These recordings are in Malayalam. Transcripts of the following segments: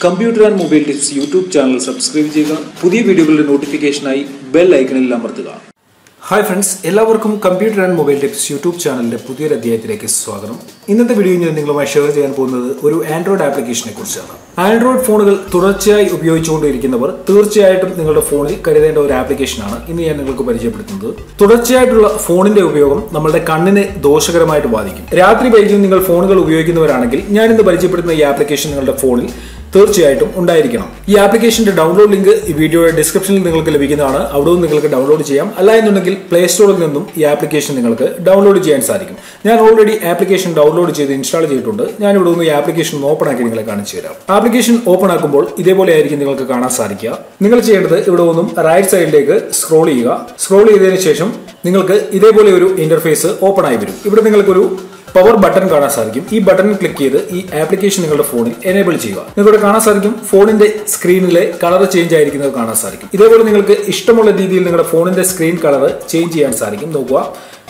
Computer and Mobile Tips YouTube channel subscribe ചെയ്യുക. പുതിയ വീഡിയോകളുടെ നോട്ടിഫിക്കേഷനായി ബെൽ ഐക്കണിൽ അമർത്തുക. Hi friends, എല്ലാവർക്കും Computer and Mobile Tips YouTube ചാനലിന്റെ പുതിയൊരു അധ്യായത്തിലേക്ക് സ്വാഗതം. ഇന്നത്തെ വീഡിയോയിൽ ഞാൻ നിങ്ങളുമായി ഷെയർ ചെയ്യാൻ പോകുന്നത് ഒരു ആൻഡ്രോയിഡ് ആപ്ലിക്കേഷനെ കുറിച്ചാണ്. ആൻഡ്രോയിഡ് ഫോണുകൾ തുടർച്ചയായി ഉപയോഗിച്ചുകൊണ്ടിരിക്കുന്നവർ തീർച്ചയായിട്ടും നിങ്ങളുടെ ഫോണിൽ കരുതേണ്ട ഒരു ആപ്ലിക്കേഷനാണ് ഇന്ന് ഞാൻ നിങ്ങൾക്ക് പരിചയപ്പെടുത്തുന്നത്. തുടർച്ചയായിട്ടുള്ള ഫോണിന്റെ ഉപയോഗം നമ്മുടെ കണ്ണിനെ ദോഷകരമായിട്ട് ബാധിക്കും. രാത്രി വൈകിയും നിങ്ങൾ ഫോണുകൾ ഉപയോഗിക്കുന്നവരാണെങ്കിൽ ഞാൻ ഇന്ന് പരിചയപ്പെടുത്തുന്ന ഈ ആപ്ലിക്കേഷൻ നിങ്ങളുടെ ഫോണിൽ തീർച്ചയായിട്ടും ഉണ്ടായിരിക്കണം. ഈ ആപ്ലിക്കേഷന്റെ ഡൗൺലോഡ് ലിങ്ക് ഈ വീഡിയോയുടെ ഡിസ്ക്രിപ്ഷനിൽ നിങ്ങൾക്ക് ലഭിക്കുന്നതാണ്. അവിടെ നിന്ന് നിങ്ങൾക്ക് ഡൗൺലോഡ് ചെയ്യാം. അല്ല എന്നുണ്ടെങ്കിൽ പ്ലേ സ്റ്റോറിൽ നിന്നും ഈ ആപ്ലിക്കേഷൻ നിങ്ങൾക്ക് ഡൗൺലോഡ് ചെയ്യാൻ സാധിക്കും. ഞാൻ ഓൾറെഡി ആപ്ലിക്കേഷൻ ഡൗൺലോഡ് ചെയ്ത് ഇൻസ്റ്റാൾ ചെയ്തിട്ടുണ്ട്. ഞാൻ ഇവിടെ നിന്ന് ഈ ആപ്ലിക്കേഷൻ ഓപ്പൺ ആക്കി നിങ്ങളെ കാണിച്ചു തരാം. ആപ്ലിക്കേഷൻ ഓപ്പൺ ആക്കുമ്പോൾ ഇതേപോലെ ആയിരിക്കും നിങ്ങൾക്ക് കാണാൻ സാധിക്കുക. നിങ്ങൾ ചെയ്യേണ്ടത് ഇവിടെ നിന്നും റൈറ്റ് സൈഡിലേക്ക് സ്ക്രോൾ ചെയ്യുക. സ്ക്രോൾ ചെയ്തതിനു ശേഷം നിങ്ങൾക്ക് ഇതേപോലെ ഒരു ഇന്റർഫേസ് ഓപ്പൺ ആയി വരും. ഇവിടെ നിങ്ങൾക്കൊരു പവർ ബട്ടൺ കാണാൻ സാധിക്കും. ഈ ബട്ടൺ ക്ലിക്ക് ചെയ്ത് ഈ ആപ്ലിക്കേഷൻ നിങ്ങളുടെ ഫോണിൽ എനേബിൾ ചെയ്യുക. നിങ്ങൾക്ക് കാണാൻ സാധിക്കും ഫോണിന്റെ സ്ക്രീനിലെ കളർ ചേഞ്ച് ആയിരിക്കുന്നത് കാണാൻ സാധിക്കും. ഇതേപോലെ നിങ്ങൾക്ക് ഇഷ്ടമുള്ള രീതിയിൽ നിങ്ങളുടെ ഫോണിന്റെ സ്ക്രീൻ കളർ ചേഞ്ച് ചെയ്യാൻ സാധിക്കും. നോക്കുക,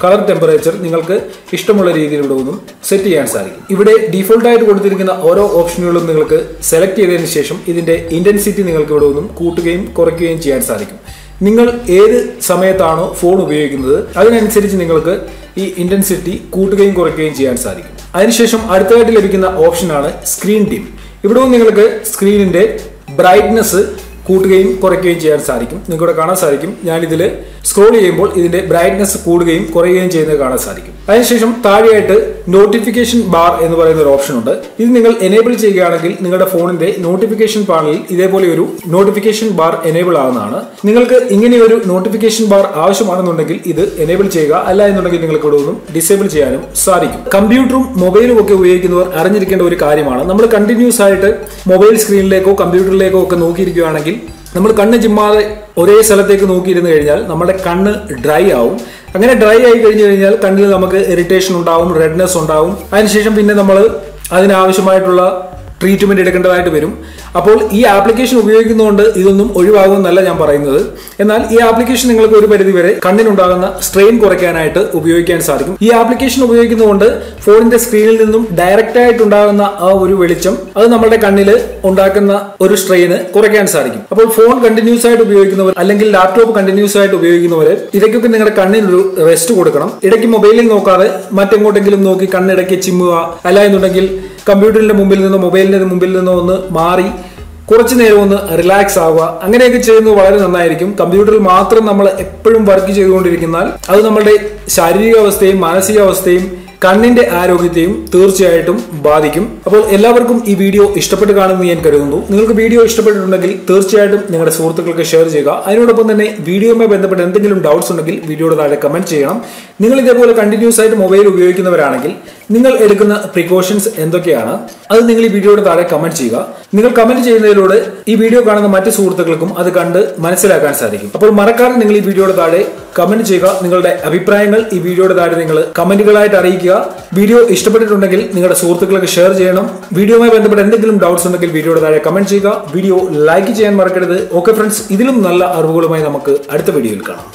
കളർ ടെമ്പറേച്ചർ നിങ്ങൾക്ക് ഇഷ്ടമുള്ള രീതിയിൽ ഇവിടെ ഒന്നും സെറ്റ് ചെയ്യാൻ സാധിക്കും. ഇവിടെ ഡീഫോൾട്ട് ആയിട്ട് കൊടുത്തിരിക്കുന്ന ഓരോ ഓപ്ഷനുകളും നിങ്ങൾക്ക് സെലക്ട് ചെയ്തതിനു ശേഷം ഇതിന്റെ ഇന്റൻസിറ്റി നിങ്ങൾക്ക് ഇവിടെ ഒന്നും കൂട്ടുകയും കുറയ്ക്കുകയും ചെയ്യാൻ സാധിക്കും. നിങ്ങൾ ഏത് സമയത്താണോ ഫോൺ ഉപയോഗിക്കുന്നത് അതിനനുസരിച്ച് നിങ്ങൾക്ക് ഈ ഇന്റൻസിറ്റി കൂട്ടുകയും കുറയ്ക്കുകയും ചെയ്യാൻ സാധിക്കും. അതിനുശേഷം അടുത്തതായിട്ട് ലഭിക്കുന്ന ഓപ്ഷനാണ് സ്ക്രീൻ ഡിം. ഇവിടെ നിങ്ങൾക്ക് സ്ക്രീനിന്റെ ബ്രൈറ്റ്നസ് കൂട്ടുകയും കുറയ്ക്കുകയും ചെയ്യാൻ സാധിക്കും. നിങ്ങൾക്കിവിടെ കാണാൻ സാധിക്കും ഞാൻ ഇതിൽ സ്ക്രോൾ ചെയ്യുമ്പോൾ ഇതിന്റെ ബ്രൈറ്റ്നസ് കൂടുകയും കുറയുകയും ചെയ്യുന്നത് കാണാൻ സാധിക്കും. അതിനുശേഷം താഴെയായിട്ട് നോട്ടിഫിക്കേഷൻ ബാർ എന്ന് പറയുന്ന ഒരു ഓപ്ഷൻ ഉണ്ട്. ഇത് നിങ്ങൾ എനേബിൾ ചെയ്യുകയാണെങ്കിൽ നിങ്ങളുടെ ഫോണിന്റെ നോട്ടിഫിക്കേഷൻ പാനലിൽ ഇതേപോലെ ഒരു നോട്ടിഫിക്കേഷൻ ബാർ എനേബിൾ ആവുന്നതാണ്. നിങ്ങൾക്ക് ഇങ്ങനെ ഒരു നോട്ടിഫിക്കേഷൻ ബാർ ആവശ്യമാണെന്നുണ്ടെങ്കിൽ ഇത് എനേബിൾ ചെയ്യുക. അല്ല എന്നുണ്ടെങ്കിൽ നിങ്ങൾക്ക് ഇവിടെ ഒന്നും ഡിസേബിൾ ചെയ്യാനും സാധിക്കും. കമ്പ്യൂട്ടറും മൊബൈലും ഒക്കെ ഉപയോഗിക്കുന്നവർ അറിഞ്ഞിരിക്കേണ്ട ഒരു കാര്യമാണ്, നമ്മൾ കണ്ടിന്യൂസ് ആയിട്ട് മൊബൈൽ സ്ക്രീനിലേക്കോ കമ്പ്യൂട്ടറിലേക്കോ ഒക്കെ നോക്കിയിരിക്കുകയാണെങ്കിൽ നമ്മൾ കണ്ണ് ചിമ്മാതെ ഒരേ സ്ഥലത്തേക്ക് നോക്കിയിരുന്നു കഴിഞ്ഞാൽ നമ്മുടെ കണ്ണ് ഡ്രൈ ആവും. അങ്ങനെ ഡ്രൈ ആയി കഴിഞ്ഞു കഴിഞ്ഞാൽ കണ്ണിൽ നമുക്ക് ഇറിറ്റേഷൻ ഉണ്ടാവും, റെഡ്നെസ് ഉണ്ടാവും. അതിനുശേഷം പിന്നെ നമ്മൾ അതിനാവശ്യമായിട്ടുള്ള ട്രീറ്റ്മെന്റ് എടുക്കേണ്ടതായിട്ട് വരും. അപ്പോൾ ഈ ആപ്ലിക്കേഷൻ ഉപയോഗിക്കുന്നതുകൊണ്ട് ഇതൊന്നും ഒഴിവാകുമെന്നല്ല ഞാൻ പറയുന്നത്. എന്നാൽ ഈ ആപ്ലിക്കേഷൻ നിങ്ങൾക്ക് ഒരു പരിധിവരെ കണ്ണിനുണ്ടാകുന്ന സ്ട്രെയിൻ കുറയ്ക്കാനായിട്ട് ഉപയോഗിക്കാൻ സാധിക്കും. ഈ ആപ്ലിക്കേഷൻ ഉപയോഗിക്കുന്നതുകൊണ്ട് ഫോണിന്റെ സ്ക്രീനിൽ നിന്നും ഡയറക്റ്റ് ആയിട്ടുണ്ടാകുന്ന ആ ഒരു വെളിച്ചം അത് നമ്മുടെ കണ്ണിൽ ഉണ്ടാക്കുന്ന ഒരു സ്ട്രെയിന് കുറയ്ക്കാൻ സാധിക്കും. അപ്പോൾ ഫോൺ കണ്ടിന്യൂസ് ആയിട്ട് ഉപയോഗിക്കുന്നവർ അല്ലെങ്കിൽ ലാപ്ടോപ്പ് കണ്ടിന്യൂസ് ആയിട്ട് ഉപയോഗിക്കുന്നവർ ഇടയ്ക്കൊക്കെ നിങ്ങളുടെ കണ്ണിനൊരു റെസ്റ്റ് കൊടുക്കണം. ഇടയ്ക്ക് മൊബൈലിൽ നോക്കാതെ മറ്റെങ്ങോട്ടെങ്കിലും നോക്കി കണ്ണിടയ്ക്ക് ചിമ്മുക, അല്ല എന്നുണ്ടെങ്കിൽ കമ്പ്യൂട്ടറിന്റെ മുമ്പിൽ നിന്നോ മൊബൈലിന്റെ മുമ്പിൽ നിന്നോ ഒന്ന് മാറി കുറച്ചു നേരം ഒന്ന് റിലാക്സ് ആവുക. അങ്ങനെയൊക്കെ ചെയ്യുന്നത് വളരെ നന്നായിരിക്കും. കമ്പ്യൂട്ടറിൽ മാത്രം നമ്മൾ എപ്പോഴും വർക്ക് ചെയ്തുകൊണ്ടിരിക്കുന്നാൽ അത് നമ്മുടെ ശാരീരികാവസ്ഥയും മാനസികാവസ്ഥയും കണ്ണിന്റെ ആരോഗ്യത്തെയും തീർച്ചയായിട്ടും ബാധിക്കും. അപ്പോൾ എല്ലാവർക്കും ഈ വീഡിയോ ഇഷ്ടപ്പെട്ട് കാണുമെന്ന് ഞാൻ കരുതുന്നു. നിങ്ങൾക്ക് വീഡിയോ ഇഷ്ടപ്പെട്ടിട്ടുണ്ടെങ്കിൽ തീർച്ചയായിട്ടും നിങ്ങളുടെ സുഹൃത്തുക്കൾക്ക് ഷെയർ ചെയ്യുക. അതിനോടൊപ്പം തന്നെ വീഡിയോയുമായി ബന്ധപ്പെട്ട് എന്തെങ്കിലും ഡൗട്ട്സ് ഉണ്ടെങ്കിൽ വീഡിയോയുടെ താഴെ കമന്റ് ചെയ്യണം. നിങ്ങൾ ഇതേപോലെ കണ്ടിന്യൂസ് ആയിട്ട് മൊബൈൽ ഉപയോഗിക്കുന്നവരാണെങ്കിൽ നിങ്ങൾ എടുക്കുന്ന പ്രിക്കോഷൻസ് എന്തൊക്കെയാണ് അത് നിങ്ങൾ ഈ വീഡിയോയുടെ താഴെ കമന്റ് ചെയ്യുക. നിങ്ങൾ കമന്റ് ചെയ്യുന്നതിലൂടെ ഈ വീഡിയോ കാണുന്ന മറ്റു സുഹൃത്തുക്കൾക്കും അത് കണ്ട് മനസ്സിലാക്കാൻ സാധിക്കും. അപ്പോൾ മറക്കാതെ നിങ്ങൾ ഈ വീഡിയോയുടെ താഴെ കമന്റ് ചെയ്യുക. നിങ്ങളുടെ അഭിപ്രായങ്ങൾ ഈ വീഡിയോയുടെ താഴെ നിങ്ങൾ കമന്റുകളായിട്ട് അറിയിക്കുക. വീഡിയോ ഇഷ്ടപ്പെട്ടിട്ടുണ്ടെങ്കിൽ നിങ്ങളുടെ സുഹൃത്തുക്കൾക്ക് ഷെയർ ചെയ്യണം. വീഡിയോയുമായി ബന്ധപ്പെട്ട് എന്തെങ്കിലും ഡൗട്ട്സ് ഉണ്ടെങ്കിൽ വീഡിയോയുടെ താഴെ കമന്റ് ചെയ്യുക. വീഡിയോ ലൈക്ക് ചെയ്യാൻ മറക്കരുത്. ഓക്കെ ഫ്രണ്ട്സ്, ഇതിലും നല്ല അറിവുകളുമായി നമുക്ക് അടുത്ത വീഡിയോയിൽ കാണാം.